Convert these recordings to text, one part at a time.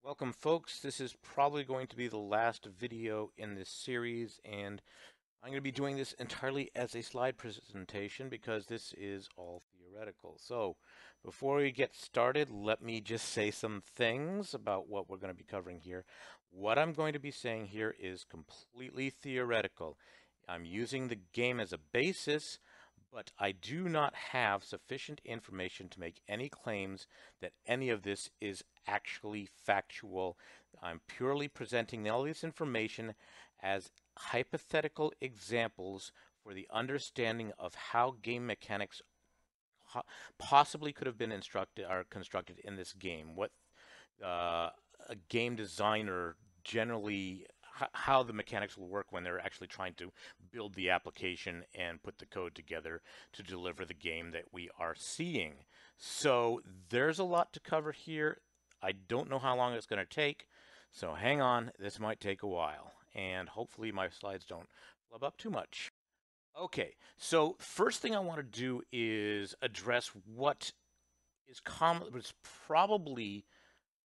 Welcome folks, this is probably going to be the last video in this series, and I'm going to be doing this entirely as a slide presentation because this is all theoretical. So before we get started, let me just say some things about what we're going to be covering here. What I'm going to be saying here is completely theoretical. I'm using the game as a basis, but I do not have sufficient information to make any claims that any of this is actually factual. I'm purely presenting all this information as hypothetical examples for the understanding of how game mechanics possibly could have been instructed or constructed in this game. What a game designer generally how the mechanics will work when they're actually trying to build the application and put the code together to deliver the game that we are seeing. So there's a lot to cover here. I don't know how long it's going to take, so hang on. This might take a while, and hopefully my slides don't flub up too much. Okay, so first thing I want to do is address what is common, was probably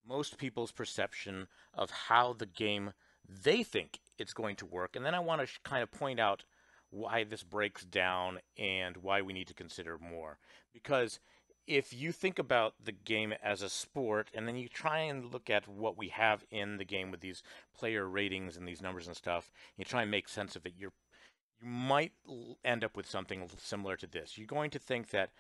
most people's perception of how the game they think it's going to work. And then I want to kind of point out why this breaks down and why we need to consider more. Because if you think about the game as a sport and then you try and look at what we have in the game with these player ratings and these numbers and stuff, you try and make sense of it, you might end up with something similar to this. You're going to think that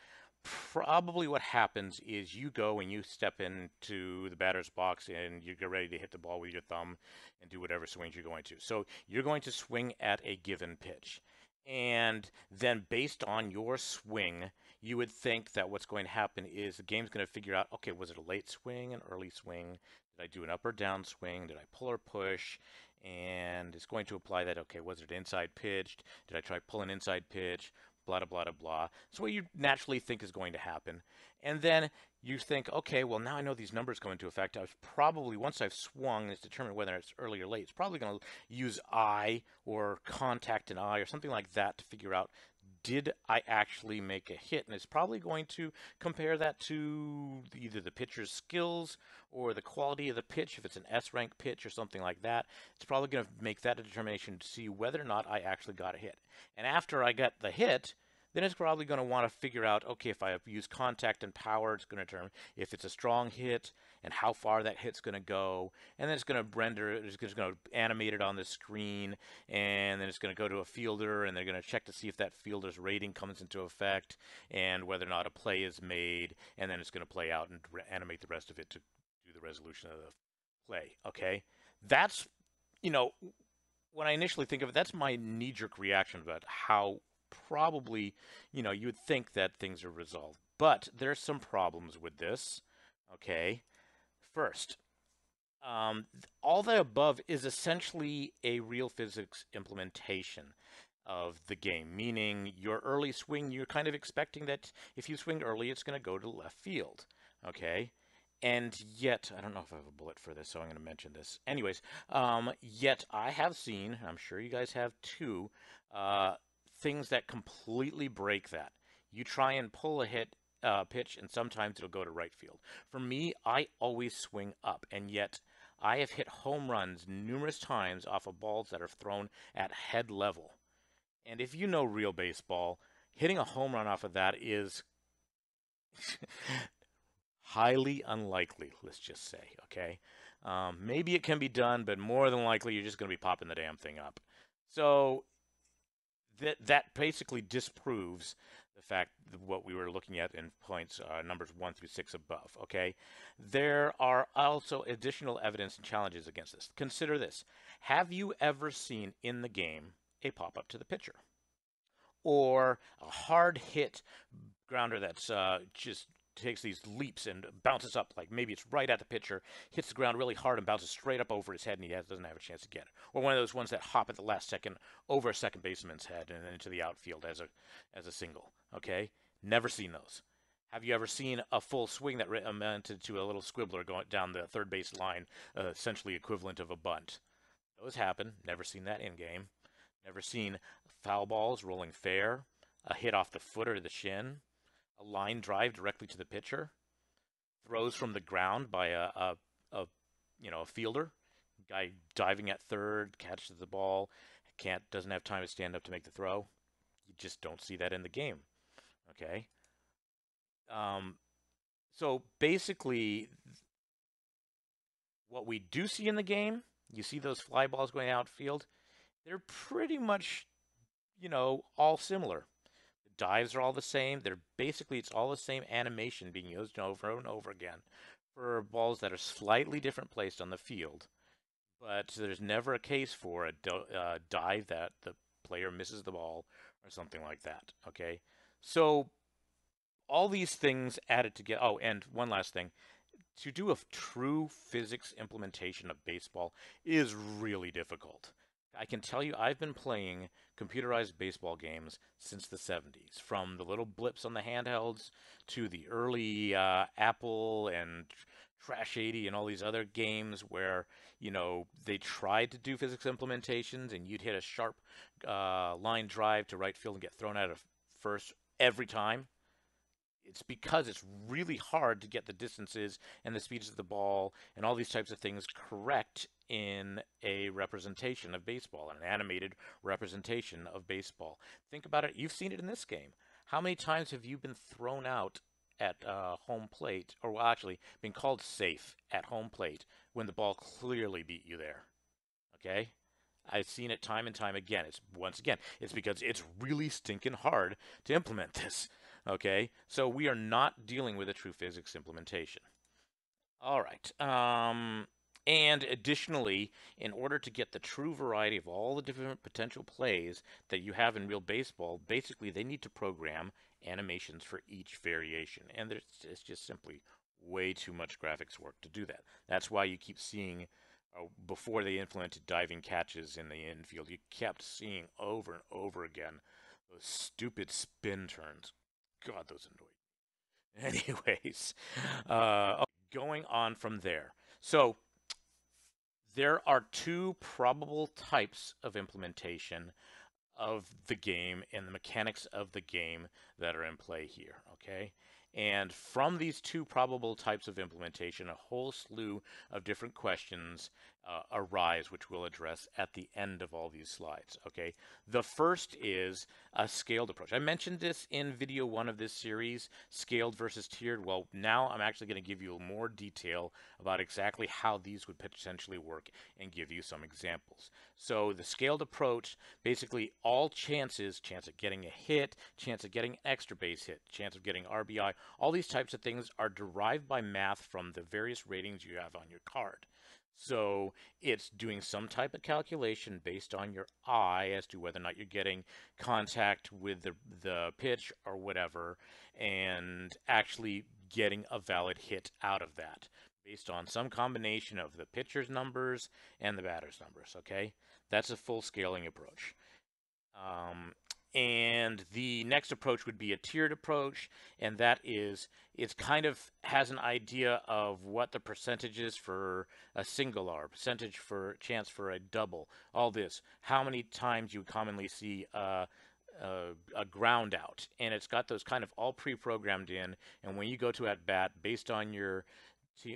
probably what happens is you go and you step into the batter's box and you get ready to hit the ball with your thumb and do whatever swings you're going to. So you're going to swing at a given pitch. And then based on your swing, you would think that what's going to happen is the game's going to figure out, okay, was it a late swing, an early swing? Did I do an up or down swing? Did I pull or push? And it's going to apply that, okay, was it inside pitched? Did I try pull an inside pitch? Blah, blah, blah, blah. It's what you naturally think is going to happen. And then you think, okay, well, now I know these numbers go into effect. I was probably, once I've swung, it's determined whether it's early or late. It's probably going to use eye or contact an eye or something like that to figure out, did I actually make a hit? And it's probably going to compare that to either the pitcher's skills or the quality of the pitch. If it's an S-rank pitch or something like that, it's probably going to make that a determination to see whether or not I actually got a hit. And after I get the hit, then it's probably going to want to figure out, okay, if I use contact and power, it's going to determine if it's a strong hit and how far that hit's going to go. And then it's going to render it, it's going to animate it on the screen, and then it's going to go to a fielder, and they're going to check to see if that fielder's rating comes into effect and whether or not a play is made, and then it's going to play out and animate the rest of it to do the resolution of the play, okay? That's, you know, when I initially think of it, that's my knee-jerk reaction about how probably, you would think that things are resolved. But there's some problems with this, okay? First, all the above is essentially a real physics implementation of the game, meaning your early swing, you're kind of expecting that if you swing early, it's going to go to left field, okay? And yet, I don't know if I have a bullet for this, so I'm going to mention this. Anyways, yet I have seen, I'm sure you guys have too, things that completely break that. You try and pull a pitch, and sometimes it'll go to right field. For me, I always swing up, and yet I have hit home runs numerous times off of balls that are thrown at head level. And if you know real baseball, hitting a home run off of that is highly unlikely, let's just say, okay? Maybe it can be done, but more than likely you're just going to be popping the damn thing up. So that basically disproves the fact that what we were looking at in points numbers 1 through 6 above, okay? There are also additional evidence and challenges against this. Consider this. Have you ever seen in the game a pop-up to the pitcher? Or a hard hit grounder that's just takes these leaps and bounces up, like maybe it's right at the pitcher, hits the ground really hard and bounces straight up over his head, and he doesn't have a chance to get it. Or one of those ones that hop at the last second over a second baseman's head and into the outfield as a single. Okay, never seen those. Have you ever seen a full swing that amounted to a little squibbler going down the third base line, essentially equivalent of a bunt? Those happen. Never seen that in game. Never seen foul balls rolling fair, a hit off the foot or the shin, a line drive directly to the pitcher, throws from the ground by a a fielder, guy diving at third, catches the ball, doesn't have time to stand up to make the throw. You just don't see that in the game. Okay. Um, so basically, what we do see in the game, you see those fly balls going outfield. They're pretty much, all similar. The dives are all the same. It's all the same animation being used over and over again for balls that are slightly different placed on the field. But there's never a case for a dive that the player misses the ball or something like that. Okay, so all these things added together. Oh, and one last thing: to do a true physics implementation of baseball is really difficult. I can tell you, I've been playing computerized baseball games since the 70s, from the little blips on the handhelds to the early Apple and Trash 80 and all these other games where, they tried to do physics implementations and you'd hit a sharp line drive to right field and get thrown out of first every time. It's because it's really hard to get the distances and the speeds of the ball and all these types of things correct in a representation of baseball, an animated representation of baseball. Think about it. You've seen it in this game. How many times have you been thrown out at home plate, or well, actually, been called safe at home plate when the ball clearly beat you there? Okay? I've seen it time and time again. It's because it's really stinking hard to implement this. Okay, so we are not dealing with a true physics implementation. All right. And additionally, in order to get the true variety of all the different potential plays that you have in real baseball, basically they need to program animations for each variation, and it's just simply way too much graphics work to do that. That's why you keep seeing before they implemented diving catches in the infield, you kept seeing over and over again those stupid spin turns. God, those annoyed me. Anyways, going on from there. So there are two probable types of implementation of the game and the mechanics of the game that are in play here, okay? And from these two probable types of implementation, a whole slew of different questions arise, which we'll address at the end of all these slides, okay? The first is a scaled approach. I mentioned this in video 1 of this series, scaled versus tiered. Well, now I'm actually going to give you more detail about exactly how these would potentially work and give you some examples. So the scaled approach, basically all chance of getting a hit, chance of getting an extra base hit, chance of getting RBI, all these types of things are derived by math from the various ratings you have on your card. So it's doing some type of calculation based on your eye as to whether or not you're getting contact with the pitch or whatever, and actually getting a valid hit out of that based on some combination of the pitcher's numbers and the batter's numbers, okay? That's a full scaling approach. And the next approach would be a tiered approach, and that is it's kind of has an idea of what the percentage is for a single R, percentage for chance for a double, all this, how many times you commonly see a ground out, and it's got those kind of all pre-programmed in, and when you go to at bat, based on your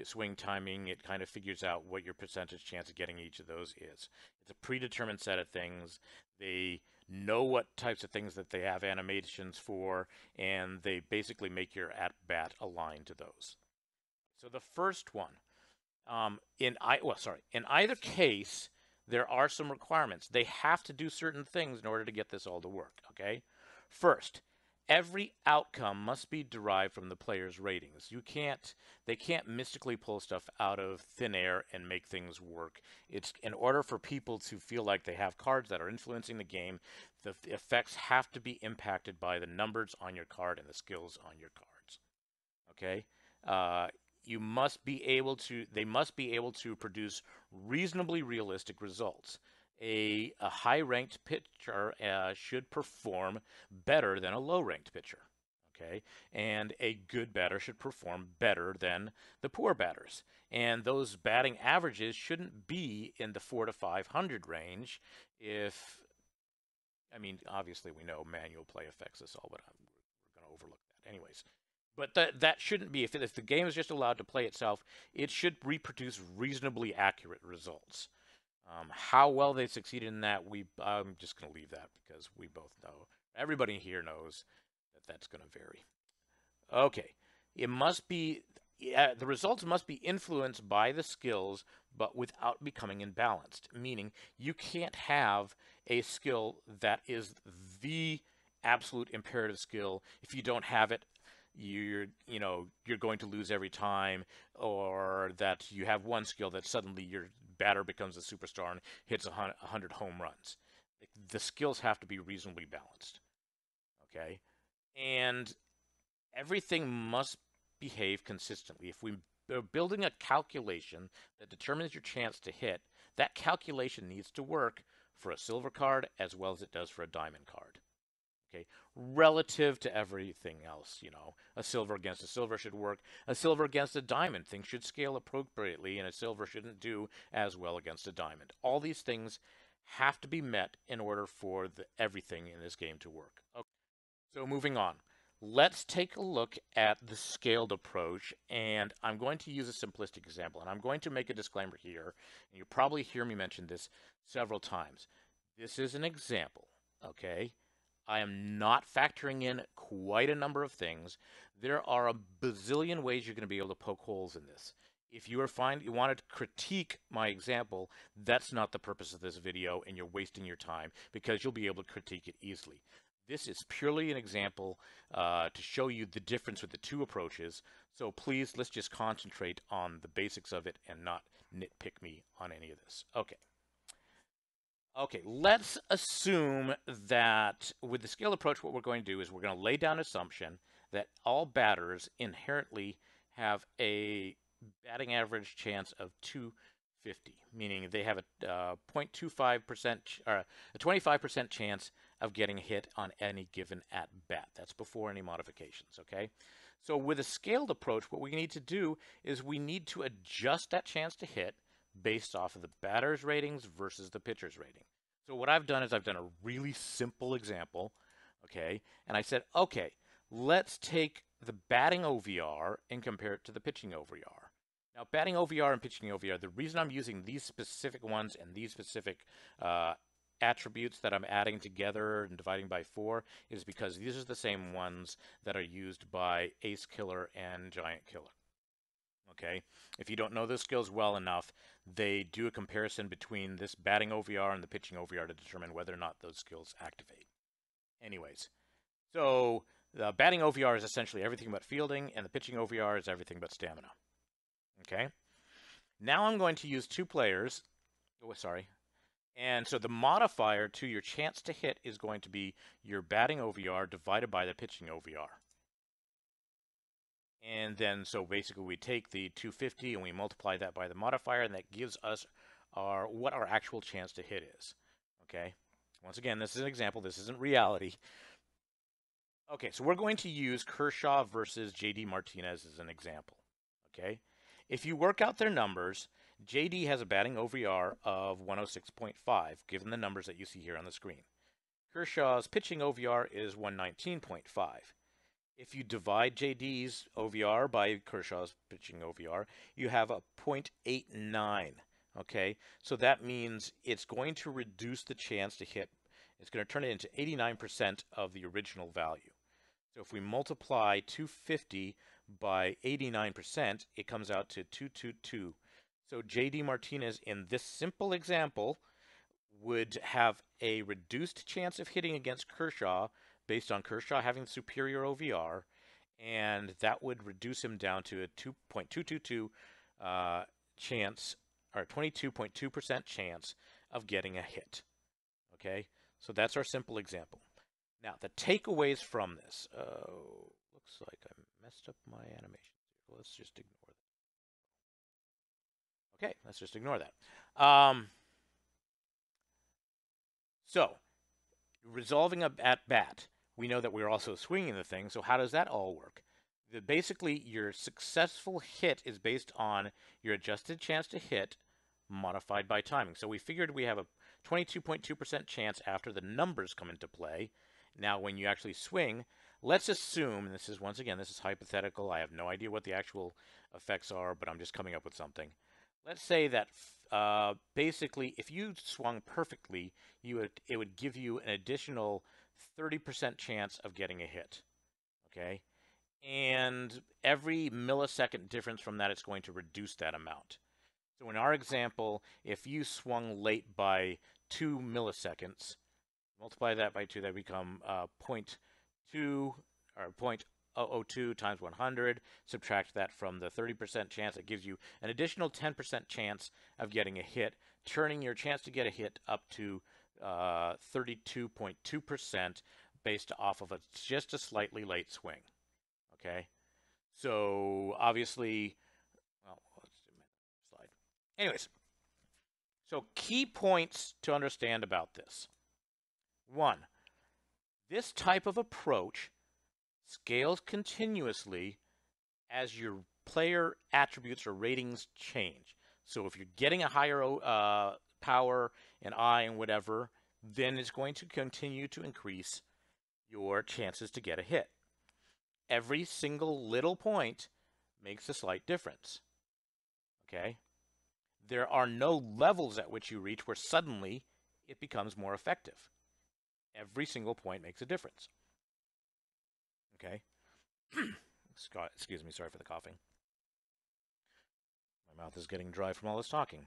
swing timing, it kind of figures out what your percentage chance of getting each of those is. It's a predetermined set of things. They know what types of things that they have animations for, and they basically make your at bat align to those. So the first one, in either case, there are some requirements. They have to do certain things in order to get this all to work. Okay, first, every outcome must be derived from the player's ratings. They can't mystically pull stuff out of thin air and make things work. It's in order for people to feel like they have cards that are influencing the game, the effects have to be impacted by the numbers on your card and the skills on your cards. Okay? They must be able to produce reasonably realistic results. A high-ranked pitcher should perform better than a low-ranked pitcher. Okay, and a good batter should perform better than the poor batters. And those batting averages shouldn't be in the 400 to 500 range. Obviously we know manual play affects us all, but we're going to overlook that anyways. But that shouldn't be. If the game is just allowed to play itself, it should reproduce reasonably accurate results. How well they succeeded in that, I'm just going to leave that because we both know. Everybody here knows that that's going to vary. Okay, it must be. The results must be influenced by the skills, but without becoming imbalanced. Meaning, you can't have a skill that is the absolute imperative skill. If you don't have it, you're going to lose every time, or that you have one skill that suddenly your batter becomes a superstar and hits 100 home runs. The skills have to be reasonably balanced. Okay, and everything must behave consistently. If we are building a calculation that determines your chance to hit, that calculation needs to work for a silver card as well as it does for a diamond card. Okay, relative to everything else, a silver against a silver should work. A silver against a diamond, things should scale appropriately, and a silver shouldn't do as well against a diamond. All these things have to be met in order for everything in this game to work. Okay. So moving on, let's take a look at the scaled approach, and I'm going to use a simplistic example, and I'm going to make a disclaimer here, and you'll probably hear me mention this several times. This is an example, okay? I am not factoring in quite a number of things. There are a bazillion ways you're going to be able to poke holes in this. If you want to critique my example, that's not the purpose of this video, and you're wasting your time because you'll be able to critique it easily. This is purely an example to show you the difference with the two approaches. So please, let's just concentrate on the basics of it and not nitpick me on any of this. Okay. Okay, let's assume that with the scale approach, what we're going to do is we're going to lay down an assumption that all batters inherently have a batting average chance of 250, meaning they have a 0.25% or a 25% chance of getting a hit on any given at bat. That's before any modifications, okay? So with a scaled approach, what we need to do is we need to adjust that chance to hit based off of the batter's ratings versus the pitcher's rating. So what I've done is I've done a really simple example, okay? And I said, okay, let's take the batting OVR and compare it to the pitching OVR. Now, batting OVR and pitching OVR, the reason I'm using these specific ones and these specific attributes that I'm adding together and dividing by 4 is because these are the same ones that are used by Ace Killer and Giant Killer. Okay, if you don't know those skills well enough, they do a comparison between this batting OVR and the pitching OVR to determine whether or not those skills activate. Anyways, so the batting OVR is essentially everything but fielding, and the pitching OVR is everything but stamina. Okay, now I'm going to use 2 players. Oh, sorry. And so the modifier to your chance to hit is going to be your batting OVR divided by the pitching OVR. And then, so basically we take the 250 and we multiply that by the modifier, and that gives us what our actual chance to hit is. Okay? Once again, this is an example. This isn't reality. Okay, so we're going to use Kershaw versus JD Martinez as an example. Okay? If you work out their numbers, JD has a batting OVR of 106.5, given the numbers that you see here on the screen. Kershaw's pitching OVR is 119.5. If you divide JD's OVR by Kershaw's pitching OVR, you have a 0.89. Okay, so that means it's going to reduce the chance to hit. It's going to turn it into 89% of the original value. So if we multiply 250 by 89%, it comes out to 222. So JD Martinez in this simple example would have a reduced chance of hitting against Kershaw based on Kershaw having superior OVR, and that would reduce him down to a 2.222 chance, or 22.2% chance of getting a hit. Okay, so that's our simple example. Now, the takeaways from this. Looks like I messed up my animation. Let's just ignore that. Okay, let's just ignore that. So, resolving a at bat. We know that we're also swinging the thing, so how does that all work? Basically, your successful hit is based on your adjusted chance to hit modified by timing. So we figured we have a 22.2% chance after the numbers come into play. Now, when you actually swing, let's assume, and this is, once again, this is hypothetical. I have no idea what the actual effects are, but I'm just coming up with something. Let's say that basically, if you swung perfectly, it would give you an additional 30% chance of getting a hit. Okay? And every millisecond difference from that, it's going to reduce that amount. So in our example, if you swung late by 2 milliseconds, multiply that by 2, that become 0.2 or 0.002 times 100. Subtract that from the 30% chance. It gives you an additional 10% chance of getting a hit, turning your chance to get a hit up to 32.2% based off of just a slightly late swing. Okay, so obviously, well, let's do my slide. Anyways, so key points to understand about this. 1, this type of approach scales continuously as your player attributes or ratings change. So if you're getting a higher power and I and whatever, then it's going to continue to increase your chances to get a hit. Every single little point makes a slight difference. Okay? There are no levels at which you reach where suddenly it becomes more effective. Every single point makes a difference. Okay? Scott, excuse me, sorry for the coughing. My mouth is getting dry from all this talking.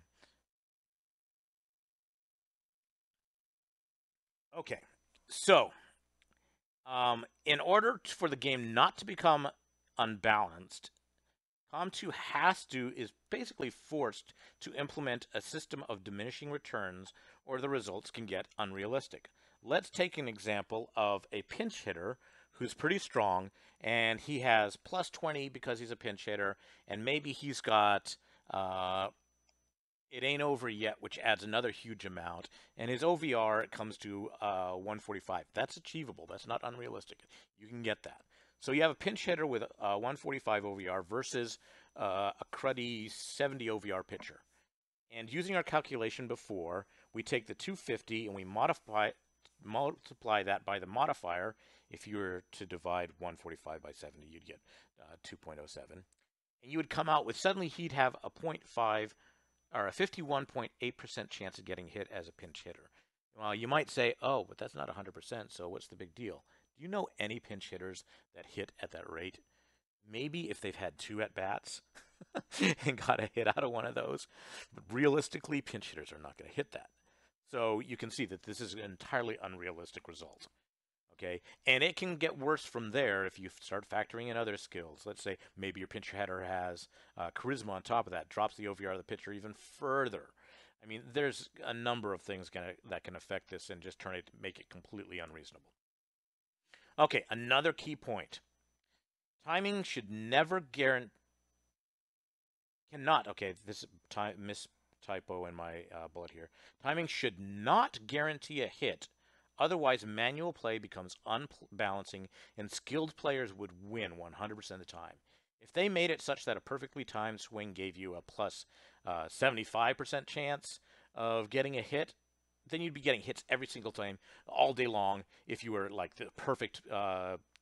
Okay, so in order for the game not to become unbalanced, COM2 is basically forced to implement a system of diminishing returns, or the results can get unrealistic. Let's take an example of a pinch hitter who's pretty strong, and he has plus 20 because he's a pinch hitter, and maybe he's got it ain't over yet, which adds another huge amount, and his OVR comes to 145. That's achievable. That's not unrealistic. You can get that. So you have a pinch hitter with 145 OVR versus a cruddy 70 OVR pitcher. And using our calculation before, we take the 250 and we multiply that by the modifier. If you were to divide 145 by 70, you'd get 2.07. And you would come out with, suddenly he'd have a 0.5 or a 51.8% chance of getting hit as a pinch hitter. Well, you might say, oh, but that's not 100%, so what's the big deal? Do you know any pinch hitters that hit at that rate? Maybe if they've had 2 at-bats and got a hit out of one of those. But realistically, pinch hitters are not going to hit that. So you can see that this is an entirely unrealistic result. Okay, and it can get worse from there if you start factoring in other skills. Let's say maybe your pinch hitter has charisma on top of that, drops the OVR of the pitcher even further. I mean, there's a number of things that can affect this and just make it completely unreasonable. Okay, another key point. Timing should never guarantee, cannot, okay, this typo in my bullet here. Timing should not guarantee a hit. Otherwise, manual play becomes unbalancing, and skilled players would win 100% of the time. If they made it such that a perfectly timed swing gave you a plus 75% chance of getting a hit, then you'd be getting hits every single time, all day long, if you were like the perfect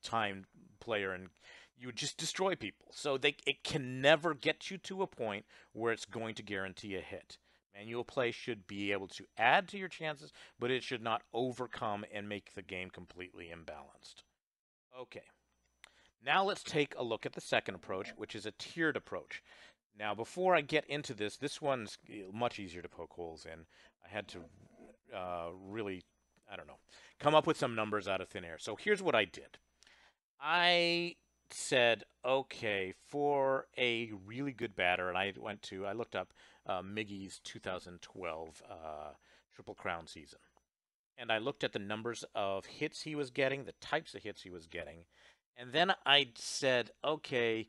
timed player, and you would just destroy people. So it can never get you to a point where it's going to guarantee a hit. Manual play should be able to add to your chances, but it should not overcome and make the game completely imbalanced. Okay. Now let's take a look at the second approach, which is a tiered approach. Now, before I get into this, this one's much easier to poke holes in. I had to really, I don't know, come up with some numbers out of thin air. So here's what I did. I said, okay, for a really good batter, and I looked up Miggy's 2012 Triple Crown season. And I looked at the numbers of hits he was getting, the types of hits he was getting. And then I said, okay,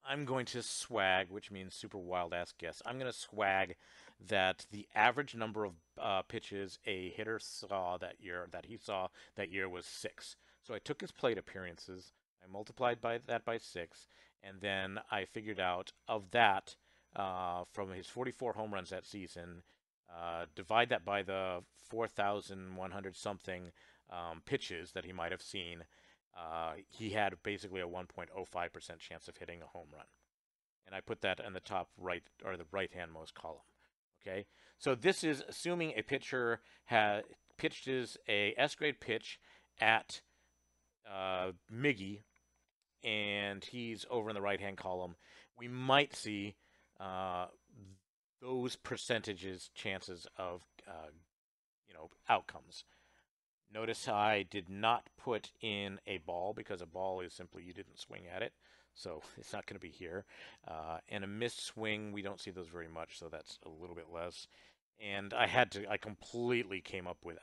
I'm going to swag, which means super wild-ass guess. I'm going to swag that the average number of pitches a hitter saw that year was 6. So I took his plate appearances, I multiplied that by 6, and then I figured out of that, from his 44 home runs that season, divide that by the 4,100 something pitches that he might have seen, he had basically a 1.05% chance of hitting a home run. And I put that in the top right, or the right-handmost column. Okay, so this is assuming a pitcher pitches a S-grade pitch at Miggy, and he's over in the right-hand column. We might see uh, those percentages, chances of outcomes. Notice I did not put in a ball because a ball is simply you didn't swing at it, so it's not going to be here. And a missed swing, we don't see those very much, so that's a little bit less. And I completely came up with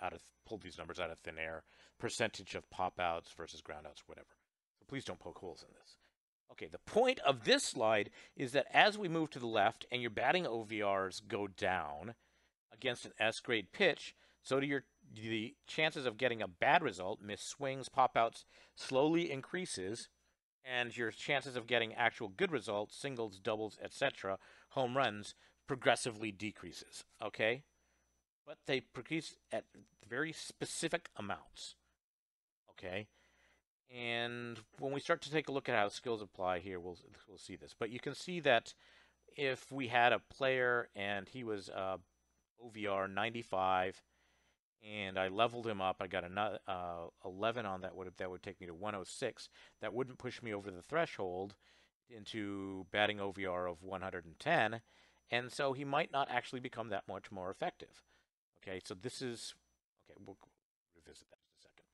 pulled these numbers out of thin air, percentage of pop outs versus ground outs, whatever. So please don't poke holes in this. Okay, the point of this slide is that as we move to the left and your batting OVRs go down against an S-grade pitch, so do the chances of getting a bad result, missed swings, pop-outs, slowly increases, and your chances of getting actual good results, singles, doubles, etc., home runs, progressively decreases, okay? But they decrease at very specific amounts, okay? And when we start to take a look at how skills apply here, we'll see this. But you can see that if we had a player and he was OVR 95, and I leveled him up. I got another 11 on that. That would take me to 106. That wouldn't push me over the threshold into batting OVR of 110, and so he might not actually become that much more effective. Okay, so this is okay. We'll revisit that in a second.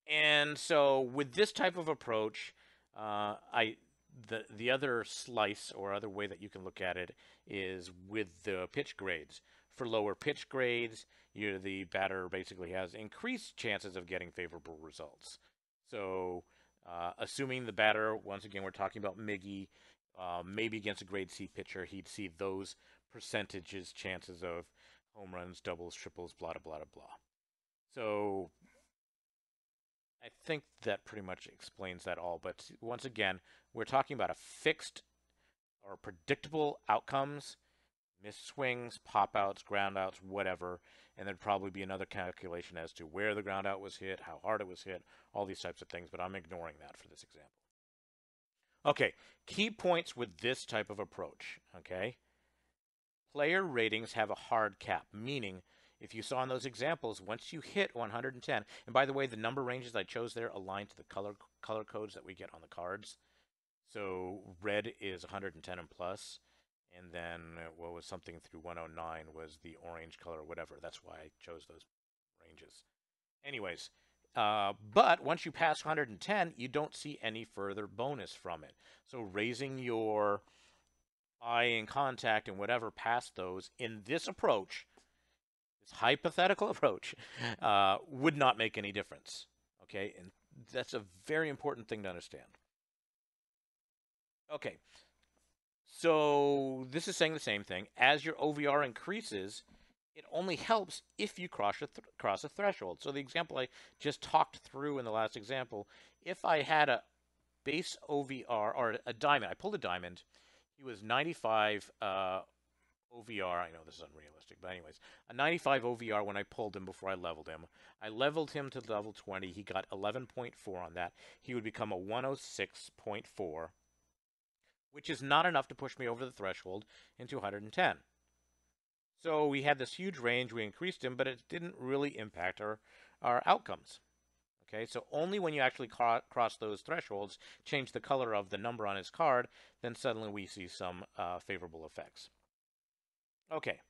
And so with this type of approach, the other slice or other way that you can look at it is with the pitch grades. For lower pitch grades, the batter basically has increased chances of getting favorable results. So, assuming the batter, once again, we're talking about Miggy, maybe against a grade C pitcher, he'd see those percentages, chances of home runs, doubles, triples, blah, blah, blah, blah. So, I think that pretty much explains that all. But once again, we're talking about a fixed or predictable outcomes, missed swings, pop outs, ground outs, whatever. And there'd probably be another calculation as to where the ground out was hit, how hard it was hit, all these types of things. But I'm ignoring that for this example. Okay, key points with this type of approach. Okay, player ratings have a hard cap, meaning if you saw in those examples, once you hit 110, and by the way, the number ranges I chose there align to the color codes that we get on the cards. So red is 110 and plus, and then what was something through 109 was the orange color or whatever. That's why I chose those ranges. Anyways, but once you pass 110, you don't see any further bonus from it. So raising your eye in contact and whatever past those in this approach, this hypothetical approach, would not make any difference. Okay, and that's a very important thing to understand. Okay, so this is saying the same thing. As your OVR increases, it only helps if you cross a threshold. So the example I just talked through in the last example, if I had a base OVR or a diamond, I pulled a diamond, he was 95 OVR. I know this is unrealistic, but anyways, a 95 OVR when I pulled him before I leveled him. I leveled him to level 20. He got 11.4 on that. He would become a 106.4, which is not enough to push me over the threshold into 110. So we had this huge range. We increased him, but it didn't really impact our outcomes. Okay, so only when you actually cross those thresholds, change the color of the number on his card, then suddenly we see some favorable effects. Okay.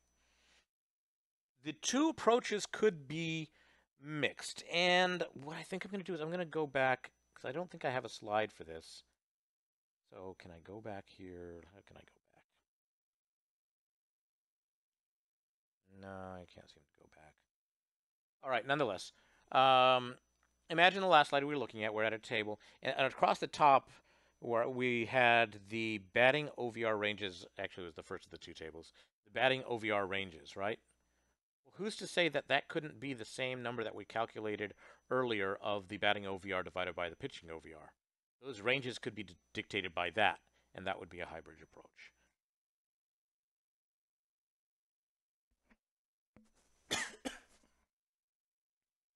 The two approaches could be mixed. And what I think I'm going to do is I'm going to go back, because I don't think I have a slide for this. So can I go back here? How can I go back? No, I can't seem to go back. All right, nonetheless. Imagine the last slide we were looking at. We're at a table. And across the top, where we had the batting OVR ranges. Actually, it was the first of the two tables. The batting OVR ranges, right? Well, who's to say that that couldn't be the same number that we calculated earlier of the batting OVR divided by the pitching OVR? Those ranges could be dictated by that, and that would be a hybrid approach.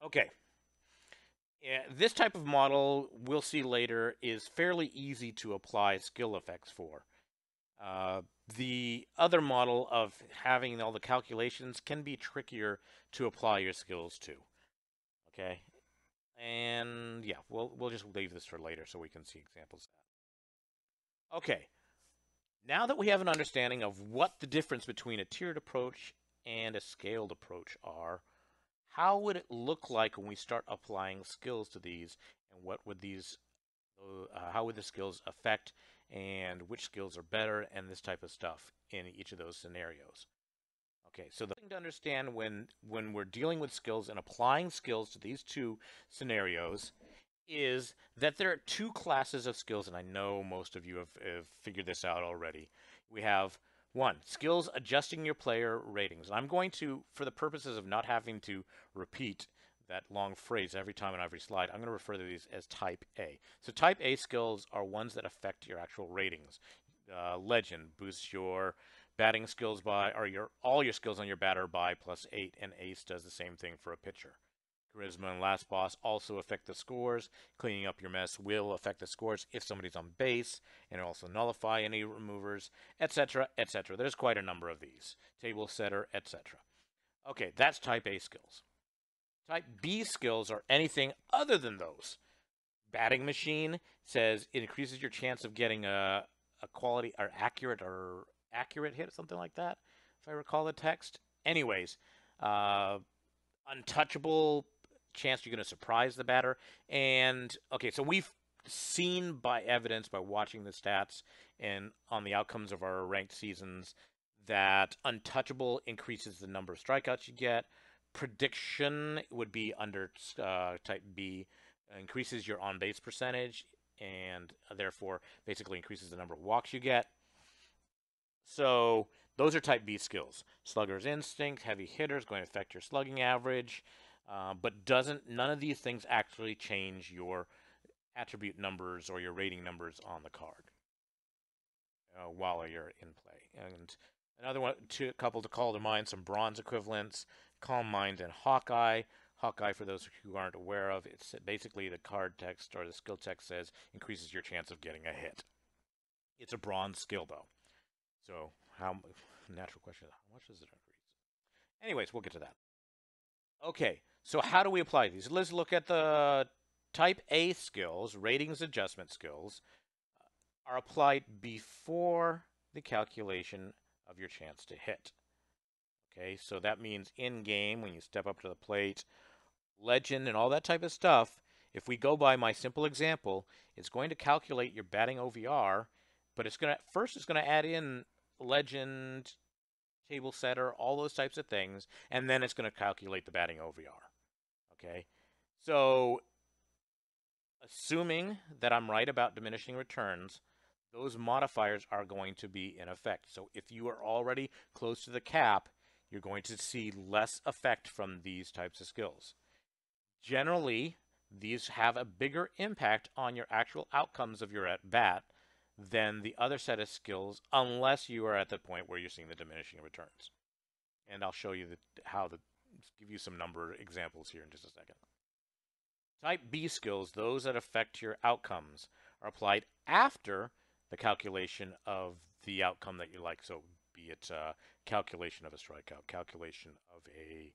Okay. Yeah, this type of model, we'll see later, is fairly easy to apply skill effects for. Uh, the other model of having all the calculations can be trickier to apply your skills to. Okay, and yeah, we'll just leave this for later so we can see examples of that. Okay, now that we have an understanding of what the difference between a tiered approach and a scaled approach are, how would it look like when we start applying skills to these, and what would these, how would the skills affect, and which skills are better, and this type of stuff in each of those scenarios. Okay, so the thing to understand when we're dealing with skills and applying skills to these two scenarios is that there are two classes of skills, and I know most of you have figured this out already. We have one, skills adjusting your player ratings. And I'm going to, for the purposes of not having to repeat that long phrase every time on every slide, I'm going to refer to these as type A. So type A skills are ones that affect your actual ratings. Legend boosts your batting skills by, or all your skills on your batter by +8, and Ace does the same thing for a pitcher. Charisma and Last Boss also affect the scores. Cleaning up your mess will affect the scores if somebody's on base, and also nullify any removers, etc., etc. There's quite a number of these. Table setter, etc. Okay, that's type A skills. Type B skills are anything other than those. Batting machine says it increases your chance of getting a quality or accurate hit, something like that, if I recall the text. Anyways, uh, untouchable chance you're going to surprise the batter. And okay, so we've seen by evidence by watching the stats and on the outcomes of our ranked seasons that untouchable increases the number of strikeouts you get. Prediction would be under type B, increases your on base percentage and therefore basically increases the number of walks you get. So those are type B skills. Slugger's instinct, heavy hitters, going to affect your slugging average, but doesn't. None of these things actually change your attribute numbers or your rating numbers on the card while you're in play. And another one, a couple to call to mind, some bronze equivalents: Calm Mind and Hawkeye. Hawkeye, for those who aren't aware of, it's basically the card text or the skill text says increases your chance of getting a hit. It's a bronze skill though. So how natural question is how much does it increase? Anyways, we'll get to that. Okay, so how do we apply these? Let's look at the type A skills, ratings adjustment skills, are applied before the calculation of your chance to hit. Okay, so that means in game when you step up to the plate, legend and all that type of stuff, if we go by my simple example, it's going to calculate your batting OVR, but it's going to first it's going to add in legend, table setter, all those types of things, and then it's going to calculate the batting OVR. Okay, so assuming that I'm right about diminishing returns, those modifiers are going to be in effect. So if you are already close to the cap, you're going to see less effect from these types of skills. Generally, these have a bigger impact on your actual outcomes of your at bat than the other set of skills, unless you are at the point where you're seeing the diminishing returns. And I'll show you give you some number examples here in just a second. Type B skills, those that affect your outcomes, are applied after the calculation of the outcome that you like. So be it calculation of a strikeout, calculation of a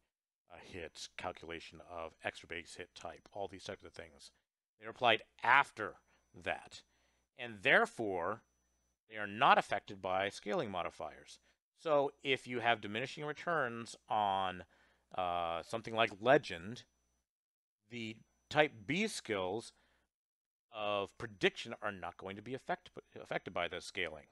hit, calculation of extra base hit type, all these types of things. They're applied after that. And therefore, they are not affected by scaling modifiers. So if you have diminishing returns on something like legend, the type B skills of prediction are not going to be affected by the scaling.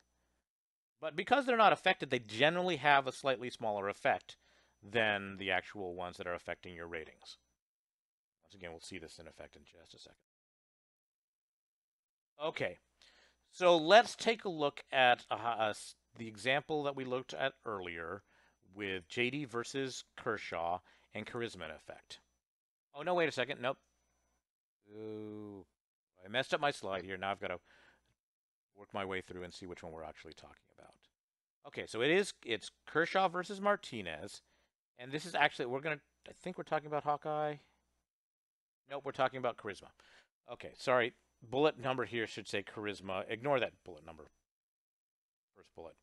But because they're not affected, they generally have a slightly smaller effect than the actual ones that are affecting your ratings. Once again, we'll see this in effect in just a second. Okay, so let's take a look at the example that we looked at earlier with JD versus Kershaw and charisma effect. Oh, no, wait a second. Nope. Ooh, I messed up my slide here. Now I've got to work my way through and see which one we're actually talking about. Okay, so it's Kershaw versus Martinez, and this is actually I think we're talking about Hawkeye. Nope, we're talking about charisma. Okay, sorry. Bullet number here should say charisma. Ignore that bullet number. First bullet.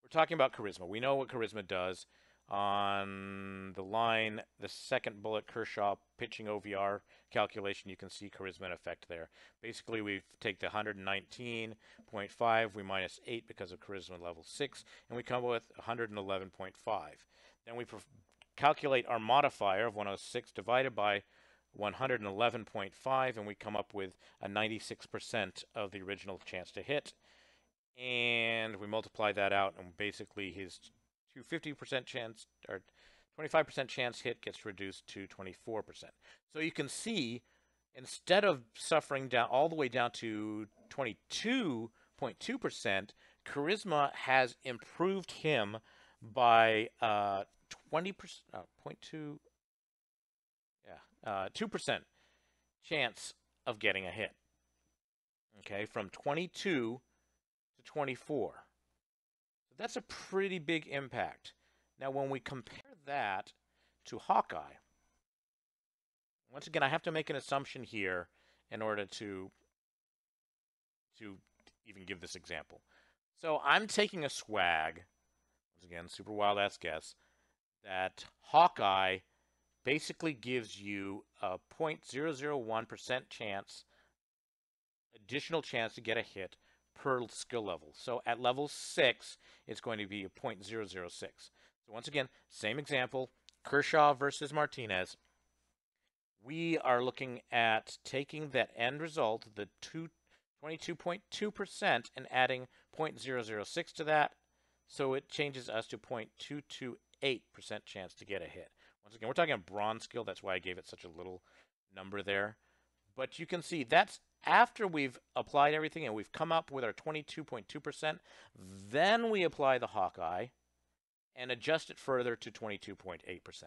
We're talking about charisma. We know what charisma does. On the line, the second bullet, Kershaw pitching OVR calculation, you can see charisma in effect there. Basically, we take the 119.5, we minus 8 because of charisma level 6, and we come up with 111.5. Then we calculate our modifier of 106 divided by 111.5, and we come up with a 96% of the original chance to hit. And we multiply that out, and basically his 50% chance or 25% chance hit gets reduced to 24%. So you can see, instead of suffering down all the way down to 22.2%, charisma has improved him by 20%, 0.2, 2% chance of getting a hit. Okay, from 22 to 24. So that's a pretty big impact. Now, when we compare that to Hawkeye, once again, I have to make an assumption here in order to even give this example. So I'm taking a swag, once again, super wild ass guess, that Hawkeye basically gives you a 0.001% chance, additional chance to get a hit per skill level. So at level 6, it's going to be a 0.006. So once again, same example, Kershaw versus Martinez. We are looking at taking that end result, the 22.2%, and adding 0.006 to that, so it changes us to 0.228% chance to get a hit. Once again, we're talking a bronze skill, that's why I gave it such a little number there. But you can see that's after we've applied everything and we've come up with our 22.2%, then we apply the Hawkeye and adjust it further to 22.8%.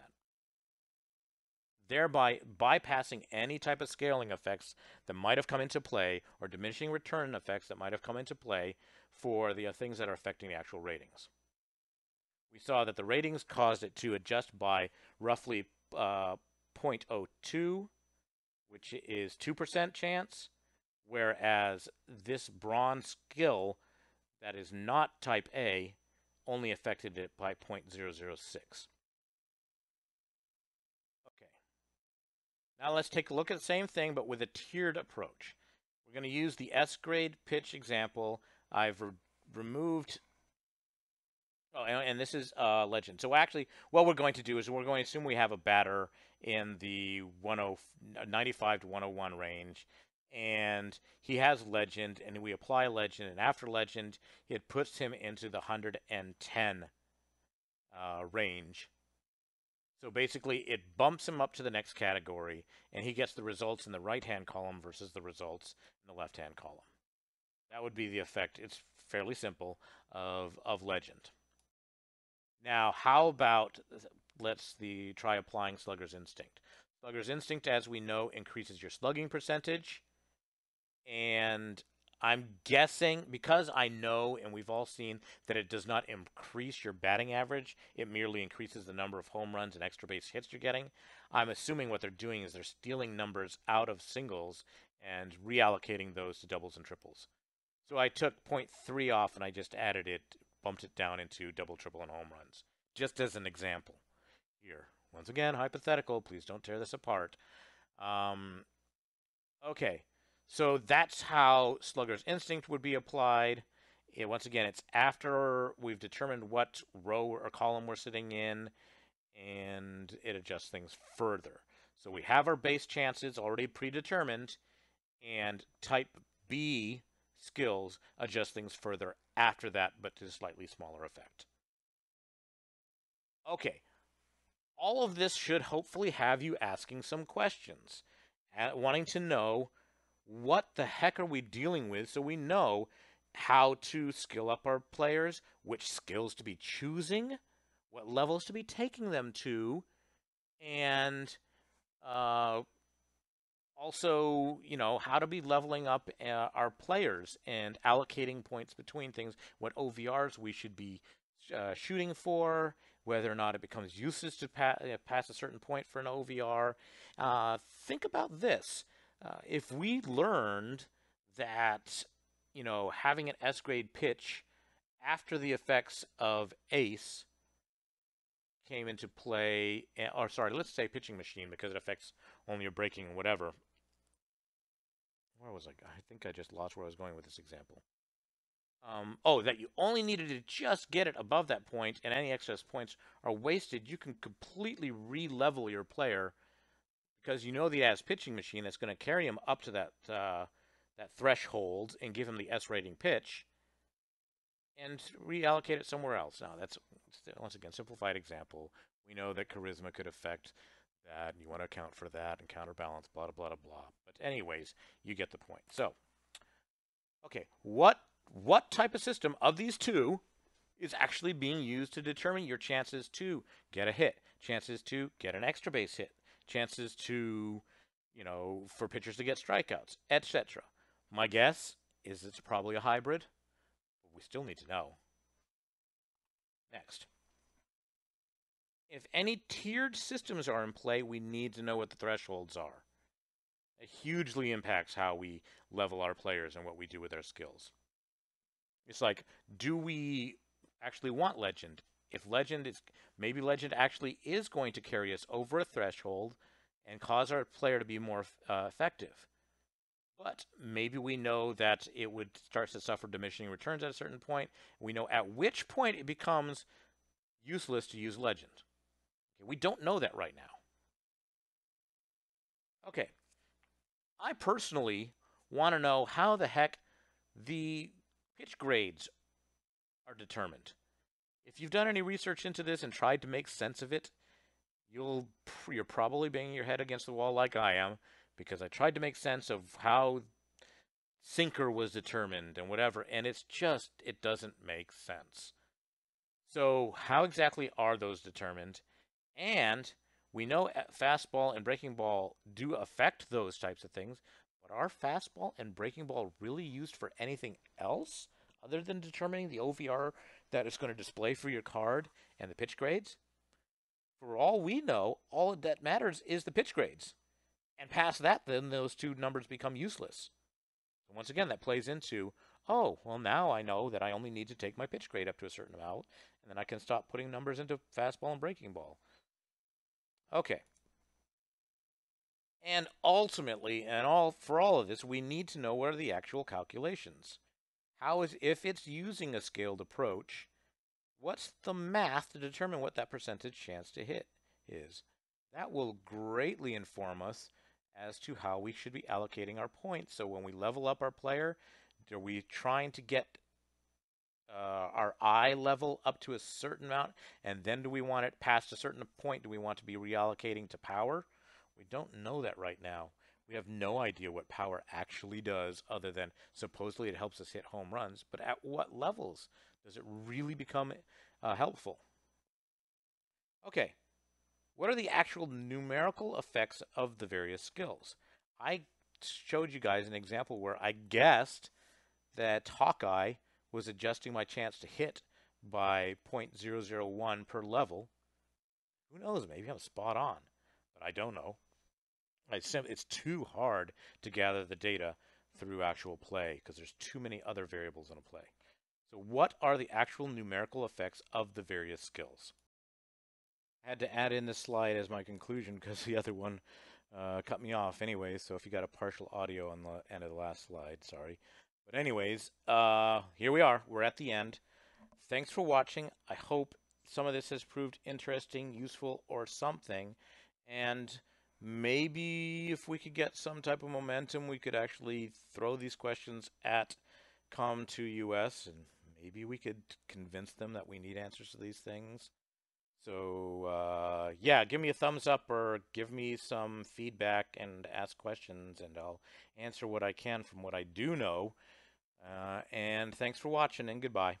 Thereby bypassing any type of scaling effects that might have come into play or diminishing return effects that might have come into play for the things that are affecting the actual ratings. We saw that the ratings caused it to adjust by roughly 0.02, which is 2% chance, whereas this bronze skill that is not type A only affected it by 0.006. Now let's take a look at the same thing, but with a tiered approach. We're going to use the S-grade pitch example. I've removed, and this is legend. So actually, what we're going to do is we're going to assume we have a batter in the 95 to 101 range, and he has legend, and we apply legend, and after legend, it puts him into the 110 range. So basically, it bumps him up to the next category, and he gets the results in the right-hand column versus the results in the left-hand column. That would be the effect, it's fairly simple, of legend. Now, how about, let's try applying Slugger's Instinct. Slugger's Instinct, as we know, increases your slugging percentage, and I'm guessing, because I know and we've all seen that it does not increase your batting average, it merely increases the number of home runs and extra base hits you're getting. I'm assuming what they're doing is they're stealing numbers out of singles and reallocating those to doubles and triples. So I took 0.3 off and I just added it, bumped it down into double, triple, and home runs, just as an example here. Once again, hypothetical, please don't tear this apart. Okay. So that's how Slugger's Instinct would be applied. Once again, it's after we've determined what row or column we're sitting in, and it adjusts things further. So we have our base chances already predetermined, and type B skills adjust things further after that, but to a slightly smaller effect. Okay. All of this should hopefully have you asking some questions, wanting to know what the heck are we dealing with, so we know how to skill up our players, which skills to be choosing, what levels to be taking them to, and also, how to be leveling up our players and allocating points between things, what OVRs we should be shooting for, whether or not it becomes useless to pass a certain point for an OVR. Think about this. If we learned that, having an S grade pitch after the effects of ACE came into play, or sorry, let's say pitching machine because it affects only your breaking and whatever. Where was I? I think I just lost where I was going with this example. That you only needed to just get it above that point, and any excess points are wasted. You can completely re-level your player because you know the as pitching machine that's going to carry him up to that threshold and give him the S rating pitch, and reallocate it somewhere else. Now that's once again simplified example. We know that charisma could affect that, and you want to account for that and counterbalance, blah blah blah blah. But anyways, you get the point. So, okay, what type of system of these two is actually being used to determine your chances to get a hit, chances to get an extra base hit, chances to, for pitchers to get strikeouts, etc. My guess is it's probably a hybrid, but we still need to know. Next. If any tiered systems are in play, we need to know what the thresholds are. It hugely impacts how we level our players and what we do with our skills. It's like, do we actually want Legend? If maybe Legend actually is going to carry us over a threshold and cause our player to be more effective. But maybe we know that it would start to suffer diminishing returns at a certain point. We know at which point it becomes useless to use Legend. Okay, we don't know that right now. Okay. I personally want to know how the heck the pitch grades are determined. If you've done any research into this and tried to make sense of it, you're probably banging your head against the wall like I am, because I tried to make sense of how sinker was determined and whatever, and it doesn't make sense. So how exactly are those determined? And we know fastball and breaking ball do affect those types of things, but are fastball and breaking ball really used for anything else other than determining the OVR that it's going to display for your card and the pitch grades? For all we know, all that matters is the pitch grades. And past that, then those two numbers become useless. So once again, that plays into, oh, well, now I know that I only need to take my pitch grade up to a certain amount, and then I can stop putting numbers into fastball and breaking ball. Okay. And ultimately, for all of this, we need to know what are the actual calculations. If it's using a scaled approach, what's the math to determine what that percentage chance to hit is? That will greatly inform us as to how we should be allocating our points. So when we level up our player, are we trying to get our eye level up to a certain amount, and then do we want it past a certain point? Do we want to be reallocating to power? We don't know that right now. We have no idea what power actually does, other than supposedly it helps us hit home runs. But at what levels does it really become helpful? Okay, what are the actual numerical effects of the various skills? I showed you guys an example where I guessed that Hawkeye was adjusting my chance to hit by 0.001 per level. Who knows? Maybe I'm spot on, but I don't know. It's too hard to gather the data through actual play because there's too many other variables in a play. So what are the actual numerical effects of the various skills? I had to add in this slide as my conclusion because the other one cut me off anyway, so if you got a partial audio on the end of the last slide, sorry. But anyways, here we are. We're at the end. Thanks for watching. I hope some of this has proved interesting, useful, or something. And maybe if we could get some type of momentum, we could actually throw these questions at COM2US, and maybe we could convince them that we need answers to these things. So, yeah, give me a thumbs up or give me some feedback and ask questions, and I'll answer what I can from what I do know. And thanks for watching, and goodbye.